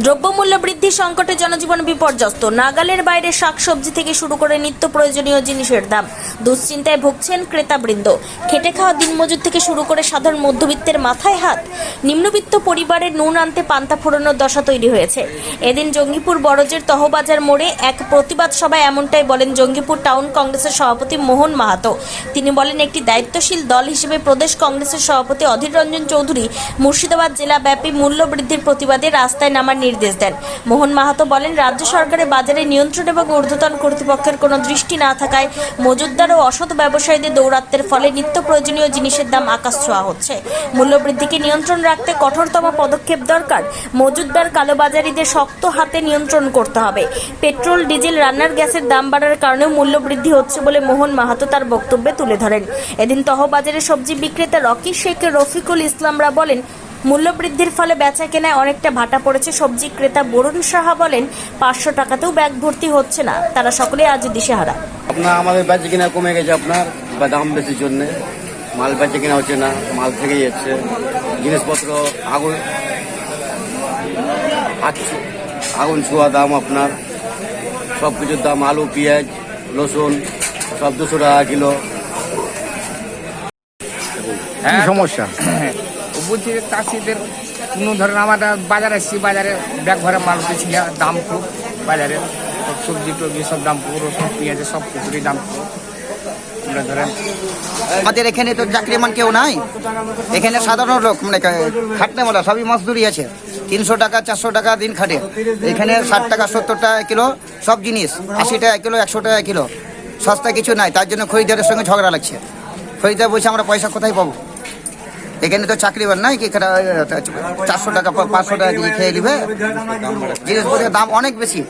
দ্রব্যমূল্য বৃদ্ধি সংকটে জনজীবন বিপর্যস্ত। নাগালের বাইরে শাকসবজি থেকে শুরু করে নিত্য প্রয়োজনীয় জিনিসের দাম। দুশ্চিন্তায় ভুগছেন ক্রেতাবৃন্দ। খেটে খাওয়া দিনমজুর থেকে শুরু করে সাধারণ মধ্যবিত্তের মাথায় হাত। নিম্নবিত্ত পরিবারের নুন আনতে পান্তা ফোড়ানোর দশা তৈরি হয়েছে। এদিন জঙ্গিপুর বড়জের তহবাজার মোড়ে এক প্রতিবাদ সভায় এমনটাই বলেন জঙ্গিপুর টাউন কংগ্রেসের সভাপতি মোহন মাহাতো। তিনি বলেন, একটি দায়িত্বশীল দল হিসেবে প্রদেশ কংগ্রেসের সভাপতি অধীর রঞ্জন চৌধুরী মুর্শিদাবাদ জেলাব্যাপী মূল্য বৃদ্ধির প্রতিবাদে রাস্তায় নামার নির্দেশ দেন। মোহন মাহাতো বলেন, রাজ্য সরকারের বাজারে নিয়ন্ত্রণ এবং ঊর্ধ্বতন কর্তৃপক্ষের কোনো দৃষ্টি না থাকায় মজুতদার ও অসৎ ব্যবসায়ীদের দৌরাত্ম্যের ফলে নিত্য প্রয়োজনীয় জিনিসের দাম আকাশ ছোঁয়া হচ্ছে। মূল্যবৃদ্ধিকে নিয়ন্ত্রণ রাখতে কঠোরতম পদক্ষেপ দরকার। মজুতদার কালোবাজারিদের শক্ত হাতে নিয়ন্ত্রণ করতে হবে। পেট্রোল, ডিজেল, রান্নার গ্যাসের দাম বাড়ার কারণেও মূল্যবৃদ্ধি হচ্ছে বলে মোহন মাহাতো তার বক্তব্যে তুলে ধরেন। এদিন তহবাজারে সবজি বিক্রেতা রকি শেখ, রফিকুল ইসলামরা বলেন, মূল্যবৃদ্ধির ফলে বেচা কেনায় অনেকটা ভাটা পড়েছে। সবজি ক্রেতা বরুণ সাহা বলেন, 500 টাকাতেও ব্যাগ ভর্তি হচ্ছে না। তারা সকলে আজ দিশেহারা। আপনার আমাদের বেচা কিনা কমে গেছে, আপনার দাম বেশির জন্য মাল বেচা কিনা হচ্ছে না, মাল থেকে যাচ্ছে। জিনিসপত্র আগুন ছোঁয়া দাম, আপনার সব কিছুর দাম, আলু, পেঁয়াজ, রসুন সব 200 টাকা কিলো। সমস্যা বলছি চাষিদের কোনো ধরেন আমরা বাজারে এসেছি, বাজারে ব্যাগ ভরে মাল উঠেছিল, দাম খুব বাজারে সব সবজি টবজি সব দাম পুরো, রসুন পেঁয়াজের সব কিছুরই দাম খুব। ধরেন আমাদের এখানে তো চাকরিমান কেউ নাই, এখানে সাধারণ লোক মানে খাটনে বলা সবই মজদুরি আছে। 300 টাকা 400 টাকা দিন খাটে। এখানে 60 টাকা 70 টাকা কিলো সব জিনিস, 80 টাকা কিলো 100 টাকা কিলো, সস্তা কিছু নাই। তার জন্য খরিদারের সঙ্গে ঝগড়া লাগছে। খরিদার বলছে আমরা পয়সা কোথায় পাবো, এখানে তো চাকরিবার নাই কি 400 টাকা 500 টাকা দিয়ে খেয়ে নিবে। জিনিসপত্রের দাম অনেক বেশি।